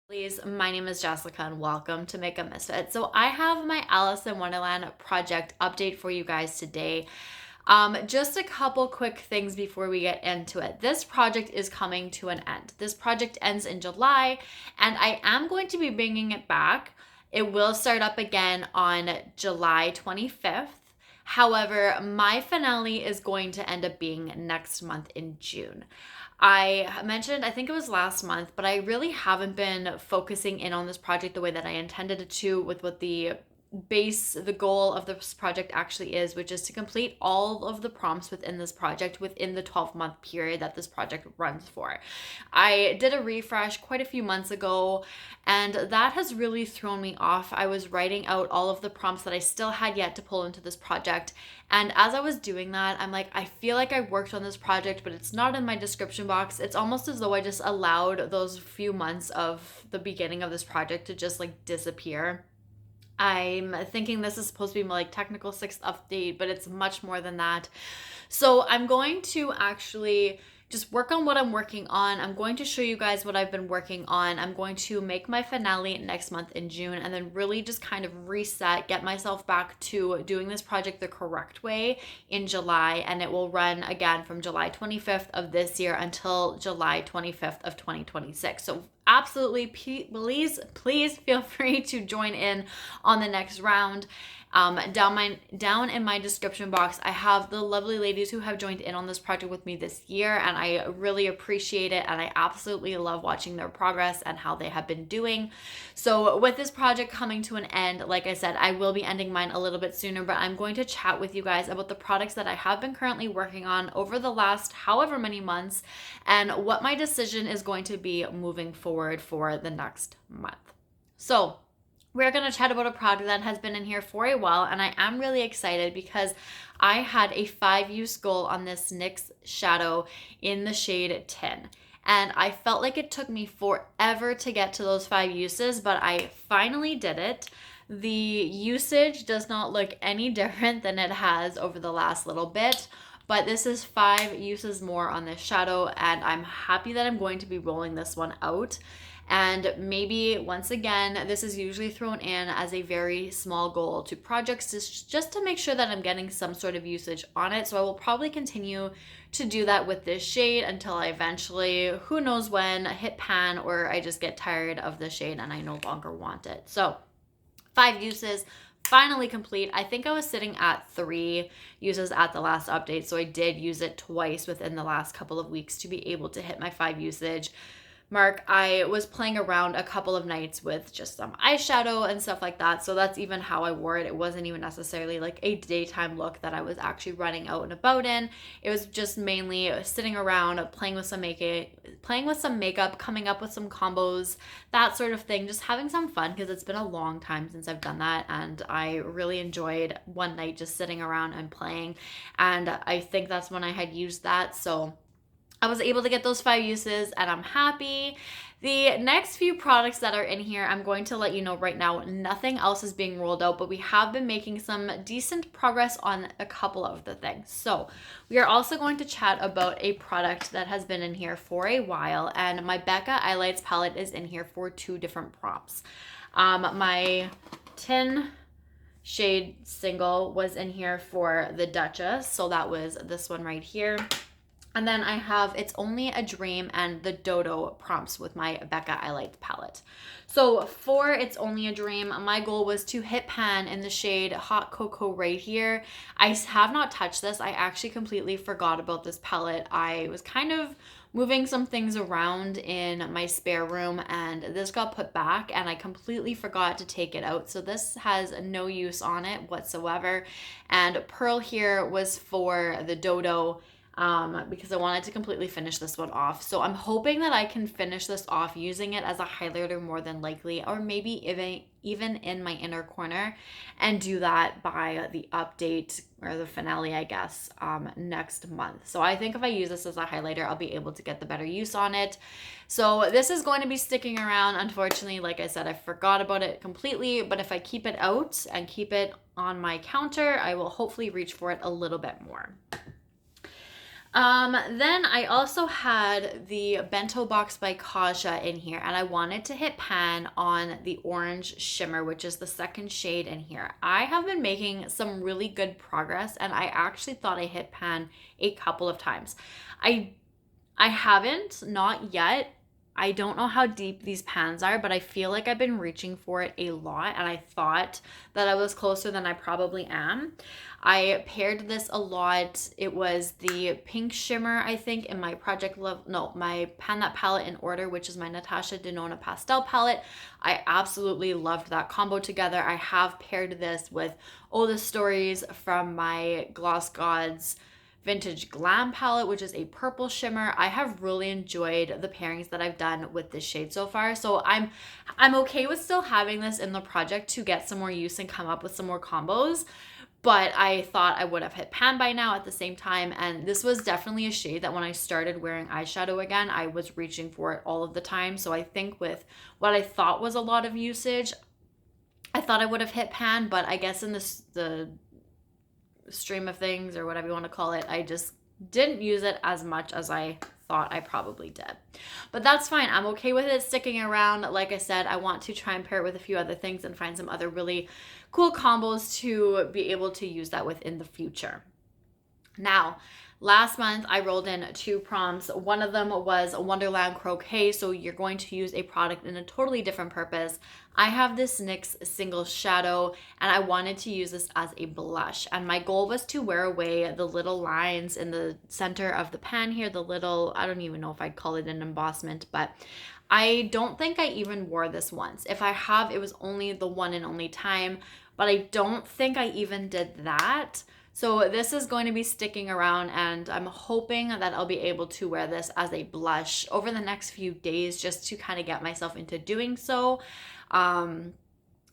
Please, my name is Jessica and welcome to Makeup.misfit. So I have my Alice in Wonderland project update for you guys today. Just a couple quick things before we get into it. This project is coming to an end. This project ends in July and I am going to be bringing it back. It will start up again on July 25th. However, my finale is going to end up being next month in June. I mentioned, I think it was last month, but I really haven't been focusing in on this project the way that I intended it to, with what the goal of this project actually is, which is to complete all of the prompts within this project within the 12-month period that this project runs for. I did a refresh quite a few months ago, and that has really thrown me off. I was writing out all of the prompts that I still had yet to pull into this project, and as I was doing that, I'm like, I feel like I worked on this project, but it's not in my description box. It's almost as though I just allowed those few months of the beginning of this project to just like disappear. I'm thinking this is supposed to be my like technical sixth update, but it's much more than that. So I'm going to actually just work on what I'm working on. I'm going to show you guys what I've been working on. I'm going to make my finale next month in June and then really just kind of reset, get myself back to doing this project the correct way in July. And it will run again from July 25th of this year until July 25th of 2026. So absolutely, please feel free to join in on the next round. Down in my description box, I have the lovely ladies who have joined in on this project with me this year, and I really appreciate it, and I absolutely love watching their progress and how they have been doing. So with this project coming to an end, like I said, I will be ending mine a little bit sooner, but I'm going to chat with you guys about the products that I have been currently working on over the last however many months and what my decision is going to be moving forward for the next month. So we're going to chat about a product that has been in here for a while, and I am really excited because I had a 5-use goal on this NYX shadow in the shade Tin. And I felt like it took me forever to get to those 5 uses, but I finally did it. The usage does not look any different than it has over the last little bit, but this is 5 uses more on this shadow, and I'm happy that I'm going to be rolling this one out. And maybe once again, this is usually thrown in as a very small goal to projects just to make sure that I'm getting some sort of usage on it. So I will probably continue to do that with this shade until I eventually, who knows when, hit pan or I just get tired of the shade and I no longer want it. So 5 uses. Finally complete. I think I was sitting at 3 uses at the last update, so I did use it twice within the last couple of weeks to be able to hit my 5 usage mark. I was playing around a couple of nights with just some eyeshadow and stuff like that, so that's even how I wore it. It wasn't even necessarily like a daytime look that I was actually running out and about in. It was just mainly sitting around playing with some makeup, coming up with some combos, that sort of thing, just having some fun because it's been a long time since I've done that, and I really enjoyed one night just sitting around and playing, and I think that's when I had used that. So I was able to get those 5 uses and I'm happy. The next few products that are in here, I'm going to let you know right now, nothing else is being rolled out, but we have been making some decent progress on a couple of the things. So we are also going to chat about a product that has been in here for a while, and my Becca Eyelights palette is in here for 2 different prompts. My Tin shade single was in here for the Duchess, so that was this one right here. And then I have It's Only a Dream and the Dodo prompts with my Becca Eyelights palette. So for It's Only a Dream, my goal was to hit pan in the shade Hot Cocoa right here. I have not touched this. I actually completely forgot about this palette. I was kind of moving some things around in my spare room and this got put back and I completely forgot to take it out. So this has no use on it whatsoever. And Pearl here was for the Dodo, because I wanted to completely finish this one off. So I'm hoping that I can finish this off using it as a highlighter more than likely, or maybe even in my inner corner, and do that by the update or the finale, I guess, next month. So I think if I use this as a highlighter, I'll be able to get the better use on it. So this is going to be sticking around. Unfortunately, like I said, I forgot about it completely, but if I keep it out and keep it on my counter, I will hopefully reach for it a little bit more. Then I also had the bento box by Kaja in here, and I wanted to hit pan on the orange shimmer, which is the second shade in here. I have been making some really good progress, and I actually thought I hit pan a couple of times. I haven't, not yet. I don't know how deep these pans are, but I feel like I've been reaching for it a lot, and I thought that I was closer than I probably am. I paired this a lot. It was the pink shimmer, I think, in my my Pan That palette in order, which is my Natasha Denona pastel palette. I absolutely loved that combo together. I have paired this with Oh the Stories from my Gloss Gods Vintage Glam palette, which is a purple shimmer. I have really enjoyed the pairings that I've done with this shade so far. So I'm okay with still having this in the project to get some more use and come up with some more combos. But I thought I would have hit pan by now at the same time. And this was definitely a shade that when I started wearing eyeshadow again, I was reaching for it all of the time. So I think with what I thought was a lot of usage, I thought I would have hit pan, but I guess in the stream of things or whatever you want to call it, I just didn't use it as much as I thought I probably did. But that's fine. I'm okay with it sticking around. Like I said, I want to try and pair it with a few other things and find some other really cool combos to be able to use that with in the future. Now, last month I rolled in 2 prompts. One of them was Wonderland Croquet, so you're going to use a product in a totally different purpose. I have this NYX single shadow, and I wanted to use this as a blush. And my goal was to wear away the little lines in the center of the pan here, the little, I don't even know if I'd call it an embossment, but I don't think I even wore this once. If I have, it was only the one and only time, but I don't think I even did that. So this is going to be sticking around, and I'm hoping that I'll be able to wear this as a blush over the next few days just to kind of get myself into doing so. I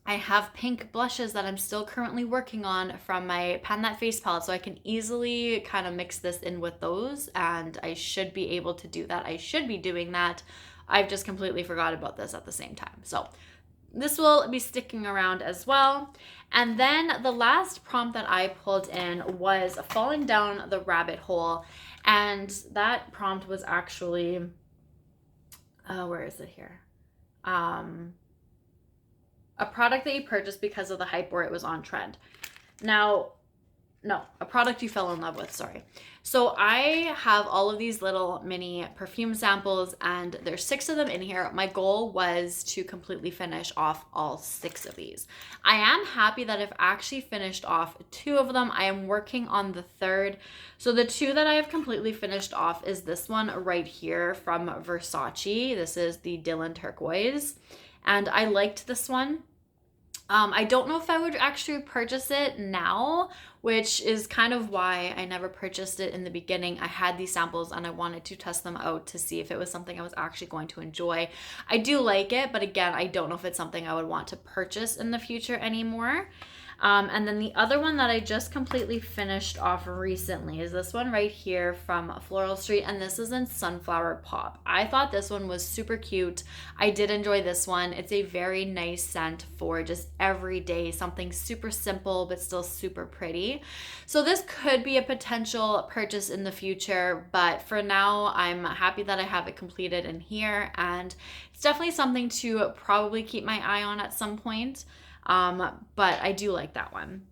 have pink blushes that I'm still currently working on from my Pan That face palette, so I can easily kind of mix this in with those, and I should be able to do that. I should be doing that. I've just completely forgot about this at the same time. So this will be sticking around as well. And then the last prompt that I pulled in was Falling Down the Rabbit Hole. And that prompt was actually, where is it here? A product that you purchased because of the hype or it was on trend. Now, no, a product you fell in love with, sorry. So I have all of these little mini perfume samples, and there's 6 of them in here. My goal was to completely finish off all 6 of these. I am happy that I've actually finished off 2 of them. I am working on the 3rd. So the 2 that I have completely finished off is this one right here from Versace. This is the Dylan Turquoise, and I liked this one. I don't know if I would actually purchase it now, which is kind of why I never purchased it in the beginning. I had these samples and I wanted to test them out to see if it was something I was actually going to enjoy. I do like it, but again, I don't know if it's something I would want to purchase in the future anymore. And then the other one that I just completely finished off recently is this one right here from Floral Street, and this is in Sunflower Pop. I thought this one was super cute. I did enjoy this one. It's a very nice scent for just every day, something super simple but still super pretty. So this could be a potential purchase in the future, but for now, I'm happy that I have it completed in here, and it's definitely something to probably keep my eye on at some point. But I do like that one.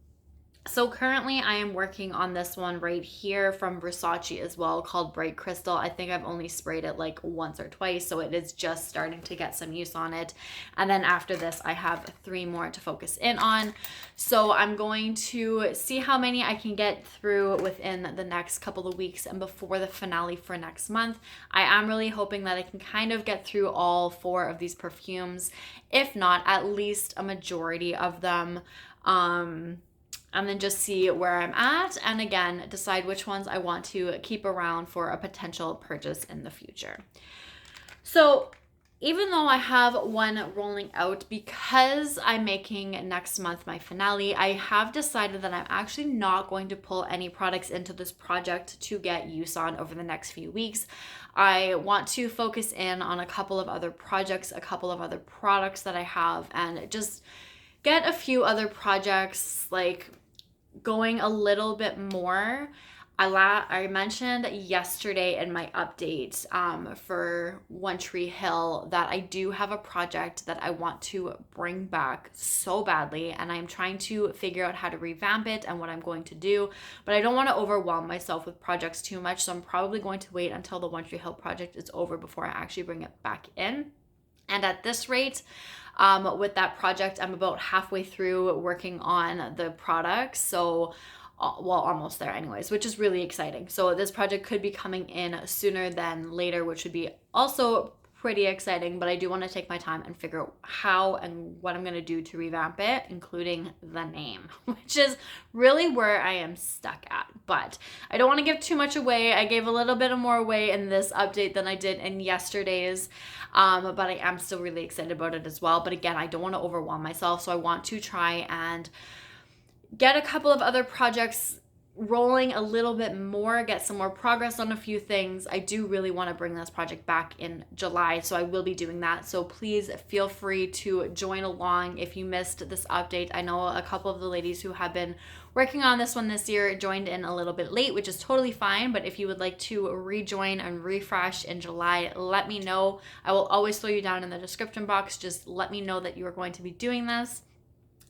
So currently I am working on this one right here from Versace as well, called Bright Crystal. I think I've only sprayed it like once or twice, so it is just starting to get some use on it. And then after this, I have 3 more to focus in on. So I'm going to see how many I can get through within the next couple of weeks and before the finale for next month. I am really hoping that I can kind of get through all 4 of these perfumes, if not at least a majority of them. And then just see where I'm at, and again, decide which ones I want to keep around for a potential purchase in the future. So even though I have one rolling out, because I'm making next month my finale, I have decided that I'm actually not going to pull any products into this project to get use on over the next few weeks. I want to focus in on a couple of other projects, a couple of other products that I have, and just get a few other projects like going a little bit more. I mentioned yesterday in my update for One Tree Hill that I do have a project that I want to bring back so badly, and I'm trying to figure out how to revamp it and what I'm going to do, but I don't want to overwhelm myself with projects too much, so I'm probably going to wait until the One Tree Hill project is over before I actually bring it back in. And at this rate, with that project, I'm about halfway through working on the products. So well, almost there anyways, which is really exciting. So this project could be coming in sooner than later, which would be also pretty exciting, but I do want to take my time and figure out how and what I'm going to do to revamp it, including the name, which is really where I am stuck at. But I don't want to give too much away. I gave a little bit more away in this update than I did in yesterday's, but I am still really excited about it as well. But again, I don't want to overwhelm myself, so I want to try and get a couple of other projects rolling a little bit more, get some more progress on a few things. I do really want to bring this project back in July, so I will be doing that. So please feel free to join along if you missed this update. I know a couple of the ladies who have been working on this one this year joined in a little bit late, which is totally fine, but if you would like to rejoin and refresh in July, let me know. I will always throw you down in the description box. Just let me know that you are going to be doing this.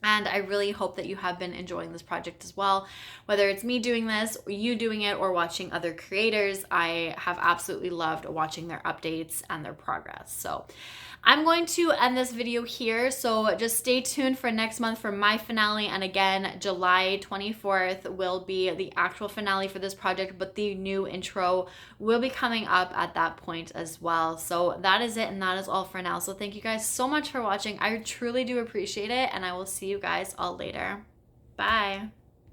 And I really hope that you have been enjoying this project as well. Whether it's me doing this, or you doing it, or watching other creators, I have absolutely loved watching their updates and their progress. So I'm going to end this video here. So just stay tuned for next month for my finale. And again, July 24th will be the actual finale for this project, but the new intro will be coming up at that point as well. So that is it, and that is all for now. So thank you guys so much for watching. I truly do appreciate it, and I will see you guys all later. Bye.